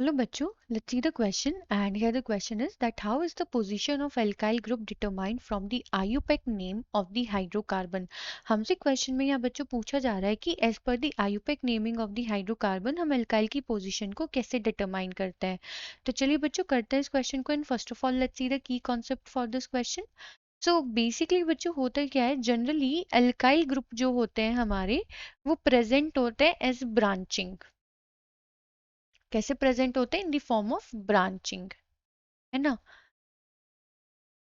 Hello बच्चों, let's see the question and here the question is that how is the position of alkyl group determined from the IUPAC name of the hydrocarbon। हमसे question में यहाँ बच्चों पूछा जा रहा है कि एज पर the IUPAC naming of the hydrocarbon हम एल्काइल की पोजीशन को कैसे डिटरमाइन करते हैं। तो चलिए बच्चों करते हैं इस क्वेश्चन को and first of all let's see the key concept for this question. So basically बच्चों होता क्या है, जनरली एल्काइल ग्रुप जो होते हैं हमारे वो प्रेजेंट होते हैं एज ब्रांचिंग। कैसे प्रेजेंट होते हैं? In the form of branching, है ना।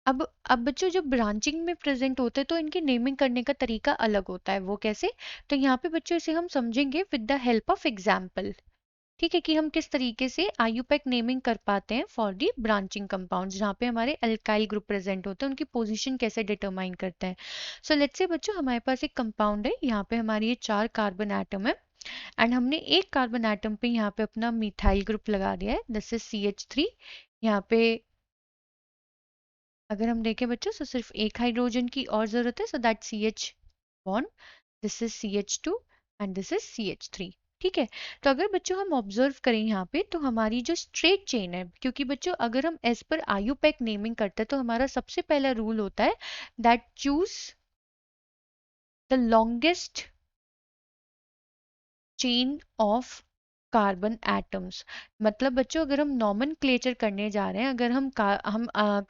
अब बच्चों जब ब्रांचिंग में प्रेजेंट होते हैं तो इनकी नेमिंग करने का तरीका अलग होता है। वो कैसे? तो यहाँ पे बच्चों इसे हम समझेंगे with the help of example. ठीक है, कि हम किस तरीके से आयुपैक नेमिंग कर पाते हैं फॉर दी ब्रांचिंग कंपाउंड्स जहाँ पे हमारे अल्काइल ग्रुप प्रेजेंट होते हैं, उनकी पोजीशन कैसे डिटरमाइन करते हैं। सो लेट्स से बच्चों हमारे पास एक कंपाउंड है, यहाँ पे हमारी ये 4 कार्बन एटम है एंड हमने एक कार्बन एटम पे यहाँ पे अपना मिथाइल ग्रुप लगा दिया है, दिस इज CH3। यहाँ पे अगर हम देखें बच्चों तो सिर्फ एक हाइड्रोजन की और जरूरत है, so that CH bond, this is CH2 and this is CH3। ठीक है, तो अगर बच्चों हम ऑब्जर्व करें यहाँ पे तो हमारी जो स्ट्रेट चेन है, क्योंकि बच्चों अगर हम एज पर आयुपैक नेमिंग करते हैं तो हमारा सबसे पहला रूल होता है that choose the longest chain of carbon atoms. मतलब बच्चों अगर हम नॉमेनक्लेचर करने जा रहे हैं, अगर हम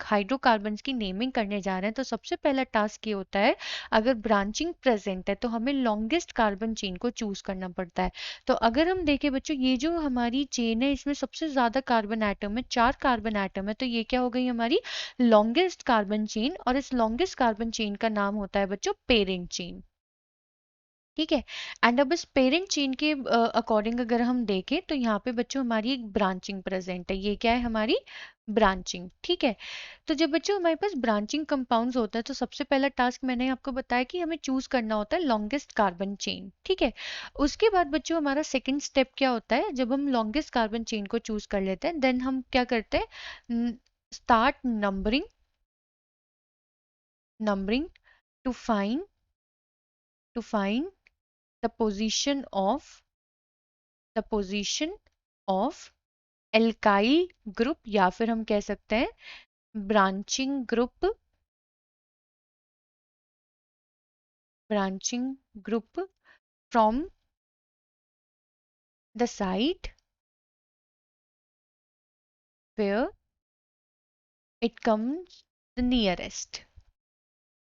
हाइड्रोकार्बन्स की नेमिंग करने जा रहे हैं तो सबसे पहला टास्क ये होता है, अगर ब्रांचिंग प्रेजेंट है तो हमें लॉन्गेस्ट कार्बन चेन को चूज करना पड़ता है। तो अगर हम देखें बच्चों ये जो हमारी चेन है इसमें सबसे ज्यादा कार्बन एटम है, 4 कार्बन एटम है, तो ये क्या हो गई हमारी लॉन्गेस्ट कार्बन चेन, और इस लॉन्गेस्ट कार्बन चेन का नाम होता है बच्चों पेरेंट चेन। ठीक है, एंड अब इस पेरेंट चेन के अकॉर्डिंग अगर हम देखें तो यहाँ पे बच्चों हमारी एक ब्रांचिंग प्रेजेंट है, ये क्या है हमारी ब्रांचिंग। ठीक है, तो जब बच्चों हमारे पास ब्रांचिंग कंपाउंड्स होता है तो सबसे पहला टास्क मैंने आपको बताया कि हमें चूज करना होता है लॉन्गेस्ट कार्बन चेन। ठीक है, उसके बाद बच्चों हमारा सेकंड स्टेप क्या होता है, जब हम लॉन्गेस्ट कार्बन चेन को चूज कर लेते हैं देन हम क्या करते हैं, start numbering numbering to find the position of the position of alkyl group, या फिर हम कह सकते हैं branching group from the site where it comes the nearest।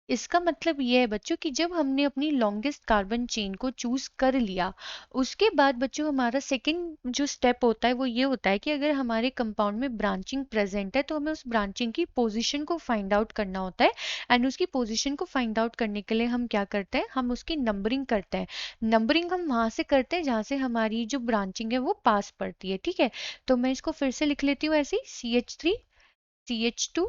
इसका मतलब ये है बच्चों कि जब हमने अपनी लॉन्गेस्ट कार्बन चेन को चूज कर लिया, उसके बाद बच्चों हमारा सेकंड जो स्टेप होता है वो ये होता है कि अगर हमारे कंपाउंड में ब्रांचिंग प्रेजेंट है तो हमें उस ब्रांचिंग की पोजीशन को फाइंड आउट करना होता है। एंड उसकी पोजीशन को फाइंड आउट करने के लिए हम क्या करते हैं, हम उसकी नंबरिंग करते हैं। नंबरिंग हम वहां से करते हैं जहां से हमारी जो ब्रांचिंग है वो पास पड़ती है। ठीक है, तो मैं इसको फिर से लिख लेती हूँ ऐसे ही, CH3 CH2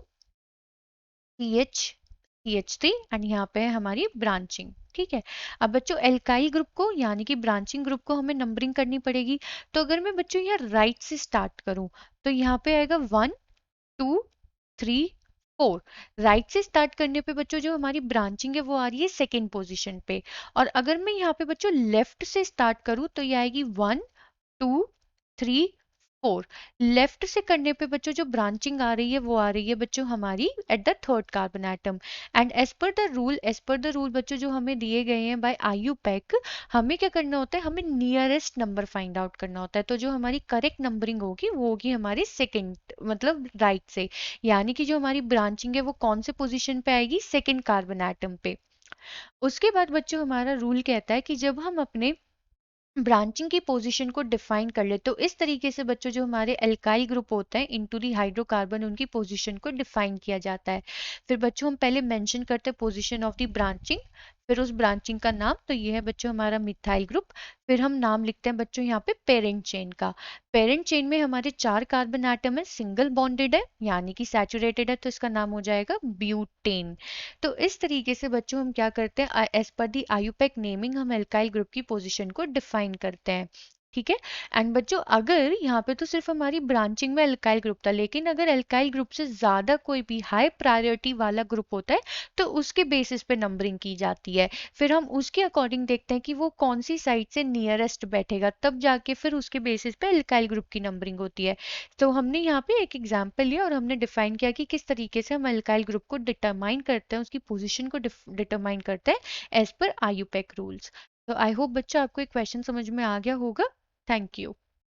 CH3 एंड यहाँ पे है हमारी ब्रांचिंग। ठीक है, अब बच्चों एल्काइल ग्रुप को यानी कि ब्रांचिंग ग्रुप को हमें नंबरिंग करनी पड़ेगी। तो अगर मैं बच्चों यहाँ राइट से स्टार्ट करूं तो यहाँ पे आएगा 1 2 3 4। राइट से स्टार्ट करने पे बच्चों जो हमारी ब्रांचिंग है वो आ रही है सेकेंड पोजीशन पे, और अगर मैं यहाँ पे बच्चों लेफ्ट से स्टार्ट करूँ तो ये आएगी 1 2 3 4। लेफ्ट से करने पे बच्चों जो ब्रांचिंग आ रही है वो आ रही है बच्चों हमारी at the third carbon atom. And as पर द रूल बच्चों जो हमें दिए गए हैं बाय आयुपैक, हमें क्या करना होता है, हमें नियरेस्ट नंबर फाइंड आउट करना होता है। तो जो हमारी करेक्ट नंबरिंग होगी वो होगी हमारी सेकंड, मतलब राइट से, यानी कि जो हमारी ब्रांचिंग है वो कौन से पोजीशन पे आएगी, सेकंड कार्बन एटम पे। उसके बाद बच्चों हमारा रूल कहता है कि जब हम अपने ब्रांचिंग की पोजीशन को डिफाइन कर ले तो इस तरीके से बच्चों जो हमारे एल्काइल ग्रुप होते हैं इनटू दी हाइड्रोकार्बन उनकी पोजीशन को डिफाइन किया जाता है। फिर बच्चों हम पहले मेंशन करते हैं पोजीशन ऑफ द ब्रांचिंग, फिर उस ब्रांचिंग का नाम, तो ये है बच्चों हमारा मिथाइल ग्रुप। फिर हम नाम लिखते हैं बच्चों यहाँ पे पेरेंट चेन का। पेरेंट चेन में हमारे 4 कार्बन एटम है, सिंगल बॉन्डेड है यानी कि सैचुरेटेड है, तो इसका नाम हो जाएगा ब्यूटेन। तो इस तरीके से बच्चों हम क्या करते हैं, एज पर दी आयुपैक नेमिंग हम एल्काइल ग्रुप की पोजीशन को डिफाइन करते हैं। ठीक है। एंड बच्चों अगर यहाँ पे तो सिर्फ हमारी ब्रांचिंग में अल्काइल ग्रुप था, लेकिन अगर अल्काइल ग्रुप से ज्यादा कोई भी हाई प्रायोरिटी वाला ग्रुप होता है तो उसके बेसिस पे नंबरिंग की जाती है। फिर हम उसके अकॉर्डिंग देखते हैं कि वो कौन सी साइड से नियरेस्ट बैठेगा, तब जाके फिर उसके बेसिस पे अल्काइल ग्रुप की नंबरिंग होती है। तो हमने यहाँ पे एक एग्जाम्पल लिया और हमने डिफाइन किया कि किस तरीके से हम अल्काइल ग्रुप को डिटरमाइन करते हैं, उसकी पोजिशन को डिटरमाइन करते हैं एज पर आयुपेक रूल्स। तो आई होप बच्चा आपको एक क्वेश्चन समझ में आ गया होगा। Thank you.